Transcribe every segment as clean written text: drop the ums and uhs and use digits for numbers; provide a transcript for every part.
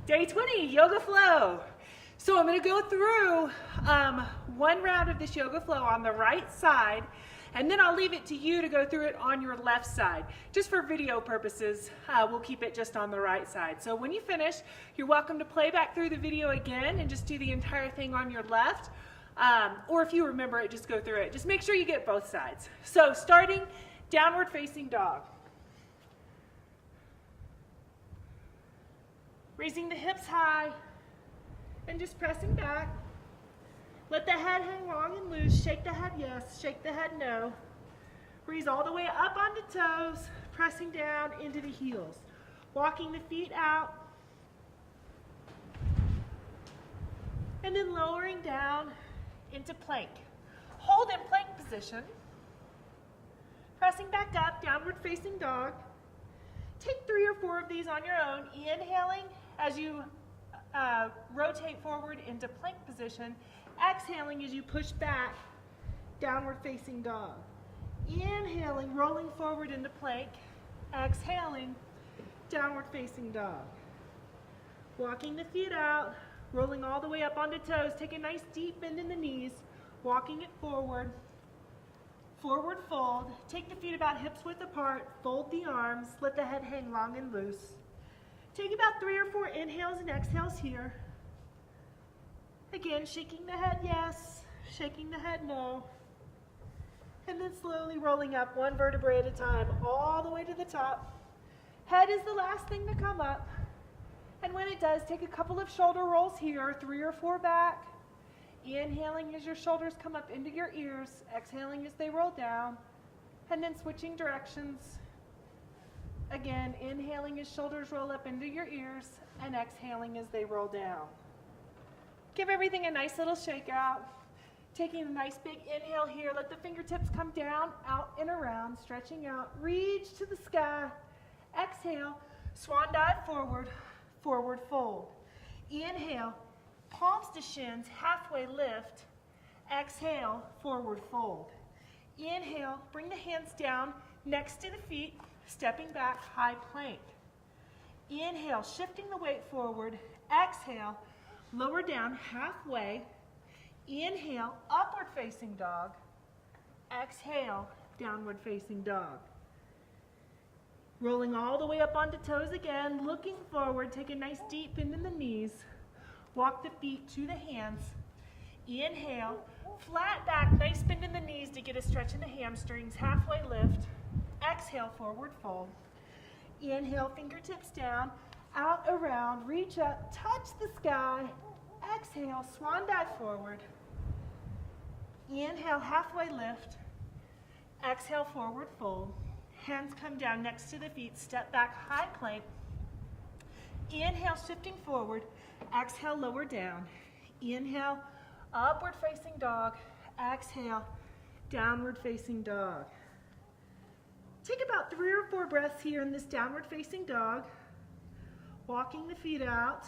Day 20, yoga flow. So I'm going to go through one round of this yoga flow on the right side, and then I'll leave it to you to go through it on your left side. Just for video purposes, we'll keep it just on the right side. So when you finish, you're welcome to play back through the video again and just do the entire thing on your left. Or if you remember it, just go through it. Just make sure you get both sides. So starting downward facing dog. Raising the hips high and just pressing back. Let the head hang long and loose. Shake the head yes, shake the head no. Breathe all the way up onto toes, pressing down into the heels. Walking the feet out. And then lowering down into plank. Hold in plank position. Pressing back up, downward facing dog. Take 3 or 4 of these on your own, inhaling as you rotate forward into plank position, exhaling as you push back, downward facing dog. Inhaling, rolling forward into plank, exhaling, downward facing dog. Walking the feet out, rolling all the way up onto toes, take a nice deep bend in the knees, walking it forward, forward fold, take the feet about hips width apart, fold the arms, let the head hang long and loose. Take about 3 or 4 inhales and exhales here. Again, shaking the head yes, shaking the head no. And then slowly rolling up 1 vertebrae at a time, all the way to the top. Head is the last thing to come up. And when it does, take a couple of shoulder rolls here, 3 or 4 back. Inhaling as your shoulders come up into your ears, exhaling as they roll down, and then switching directions. Again, inhaling as shoulders roll up into your ears, and exhaling as they roll down. Give everything a nice little shake out. Taking a nice big inhale here, let the fingertips come down, out and around, stretching out, reach to the sky. Exhale, swan dive forward, forward fold. Inhale, palms to shins, halfway lift. Exhale, forward fold. Inhale, bring the hands down next to the feet, stepping back, high plank. Inhale, shifting the weight forward. Exhale, lower down halfway. Inhale, upward facing dog. Exhale, downward facing dog. Rolling all the way up onto toes again, looking forward, take a nice deep bend in the knees. Walk the feet to the hands. Inhale, flat back, nice bend in the knees to get a stretch in the hamstrings, halfway lift. Exhale, forward fold. Inhale, fingertips down, out, around, reach up, touch the sky. Exhale, swan dive forward. Inhale, halfway lift. Exhale, forward fold. Hands come down next to the feet, step back, high plank. Inhale, shifting forward. Exhale, lower down. Inhale, upward facing dog. Exhale, downward facing dog. Take about 3 or 4 breaths here in this downward facing dog. Walking the feet out.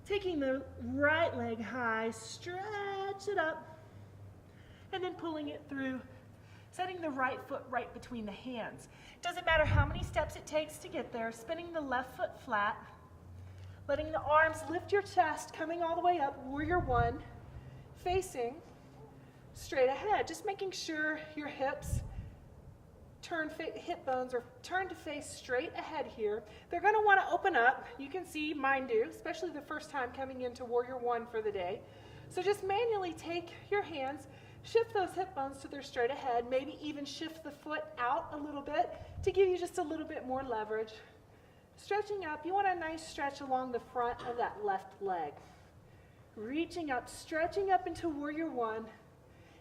Taking the right leg high, stretch it up, and then pulling it through, setting the right foot right between the hands. Doesn't matter how many steps it takes to get there, spinning the left foot flat, letting the arms lift your chest, coming all the way up, warrior one, facing straight ahead, just making sure your hips hip bones are turned to face straight ahead here. They're going to want to open up. You can see mine do, especially the first time coming into warrior one for the day. So just manually take your hands, shift those hip bones to their straight ahead, maybe even shift the foot out a little bit to give you just a little bit more leverage. Stretching up, you want a nice stretch along the front of that left leg. Reaching up, stretching up into warrior one.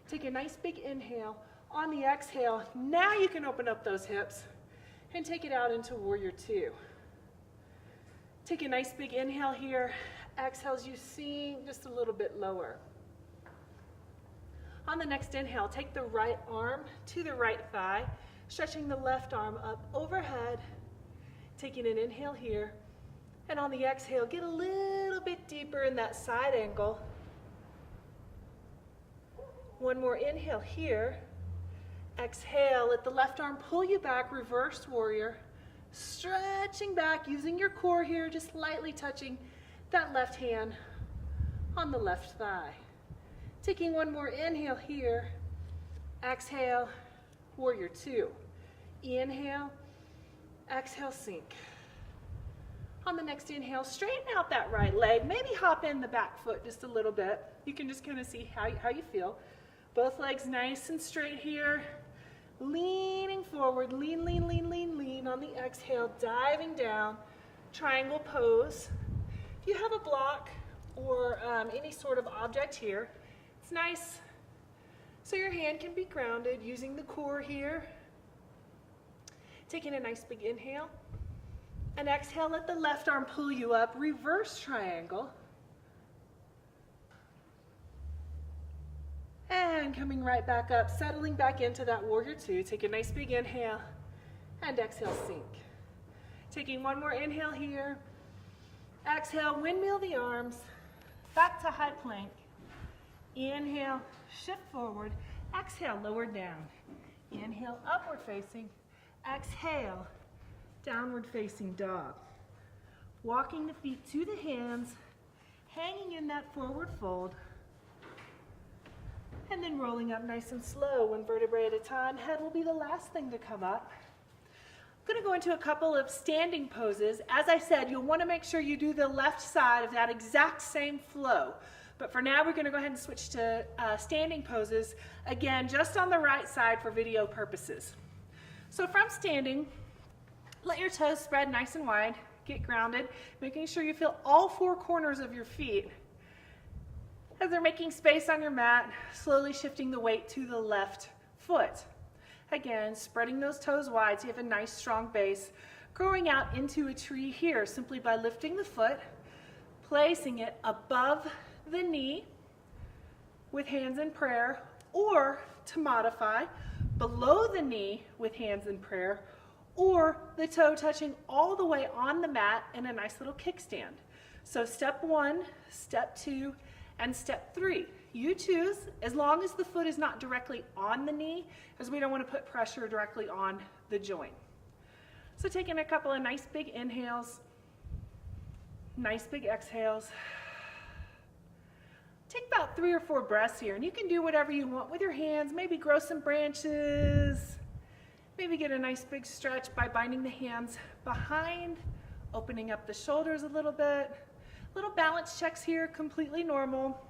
Take a nice big inhale. On the exhale, now you can open up those hips and take it out into warrior two. Take a nice big inhale here. Exhale as you sink just a little bit lower. On the next inhale, take the right arm to the right thigh, stretching the left arm up overhead. Taking an inhale here. And on the exhale, get a little bit deeper in that side angle. One more inhale here. Exhale, let the left arm pull you back, reverse warrior. Stretching back, using your core here, just lightly touching that left hand on the left thigh. Taking one more inhale here. Exhale, warrior two. Inhale, exhale, sink. On the next inhale, straighten out that right leg. Maybe hop in the back foot just a little bit. You can just kind of see how you feel. Both legs nice and straight here. Leaning forward, lean, lean, lean, lean, lean. On the exhale, diving down, triangle pose. If you have a block or any sort of object here, it's nice so your hand can be grounded using the core here. Taking a nice big inhale. And exhale, let the left arm pull you up, reverse triangle. And coming right back up, settling back into that warrior two. Take a nice big inhale and exhale, sink. Taking one more inhale here. Exhale, windmill the arms, back to high plank. Inhale, shift forward. Exhale, lower down. Inhale, upward facing. Exhale, downward facing dog. Walking the feet to the hands, hanging in that forward fold. And then rolling up nice and slow, one vertebrae at a time. Head will be the last thing to come up. I'm going to go into a couple of standing poses. As I said, you'll want to make sure you do the left side of that exact same flow. But for now, we're going to go ahead and switch to standing poses, again, just on the right side for video purposes. So from standing, let your toes spread nice and wide, get grounded, making sure you feel all four corners of your feet as they're making space on your mat, slowly shifting the weight to the left foot. Again, spreading those toes wide so you have a nice strong base, growing out into a tree here simply by lifting the foot, placing it above the knee with hands in prayer, or to modify, below the knee with hands in prayer, or the toe touching all the way on the mat in a nice little kickstand. So step one, step two, and step three. You choose, as long as the foot is not directly on the knee, as we don't want to put pressure directly on the joint. So taking a couple of nice big inhales, nice big exhales. Take about 3 or 4 breaths here, and you can do whatever you want with your hands. Maybe grow some branches. Maybe get a nice big stretch by binding the hands behind, opening up the shoulders a little bit. Little balance checks here, completely normal.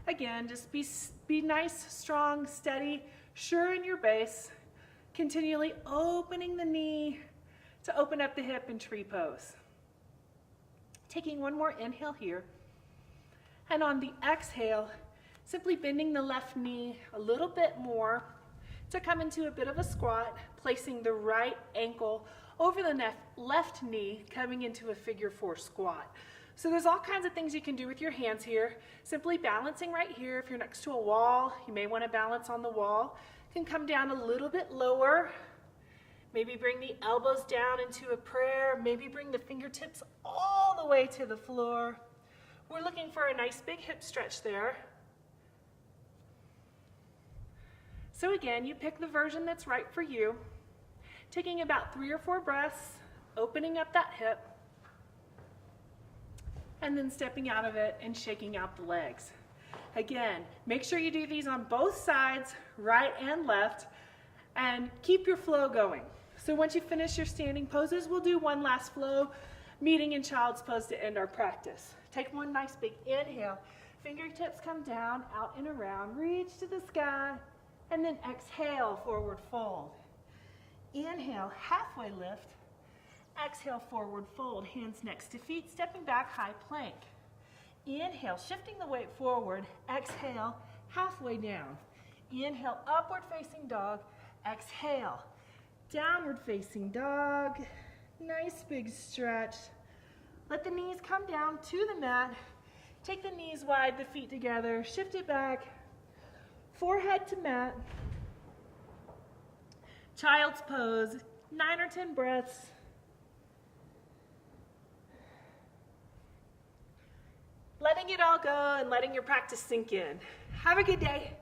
Again, just be nice, strong, steady, sure in your base. Continually opening the knee to open up the hip in tree pose. Taking one more inhale here. And on the exhale, simply bending the left knee a little bit more to come into a bit of a squat, placing the right ankle over the left knee, coming into a figure 4 squat. So there's all kinds of things you can do with your hands here. Simply balancing right here. If you're next to a wall, you may want to balance on the wall. You can come down a little bit lower. Maybe bring the elbows down into a prayer. Maybe bring the fingertips all the way to the floor. We're looking for a nice big hip stretch there. So again, you pick the version that's right for you. Taking about 3 or 4 breaths, opening up that hip, and then stepping out of it and shaking out the legs. Again, make sure you do these on both sides, right and left, and keep your flow going. So once you finish your standing poses, we'll do one last flow, meeting in child's pose to end our practice. Take one nice big inhale, fingertips come down, out and around, reach to the sky, and then exhale, forward fold. Inhale, halfway lift. Exhale, forward fold, hands next to feet, stepping back, high plank. Inhale, shifting the weight forward. Exhale, halfway down. Inhale, upward facing dog. Exhale, downward facing dog. Nice big stretch. Let the knees come down to the mat. Take the knees wide, the feet together. Shift it back. Forehead to mat. Child's pose, 9 or 10 breaths. Letting it all go and letting your practice sink in. Have a good day.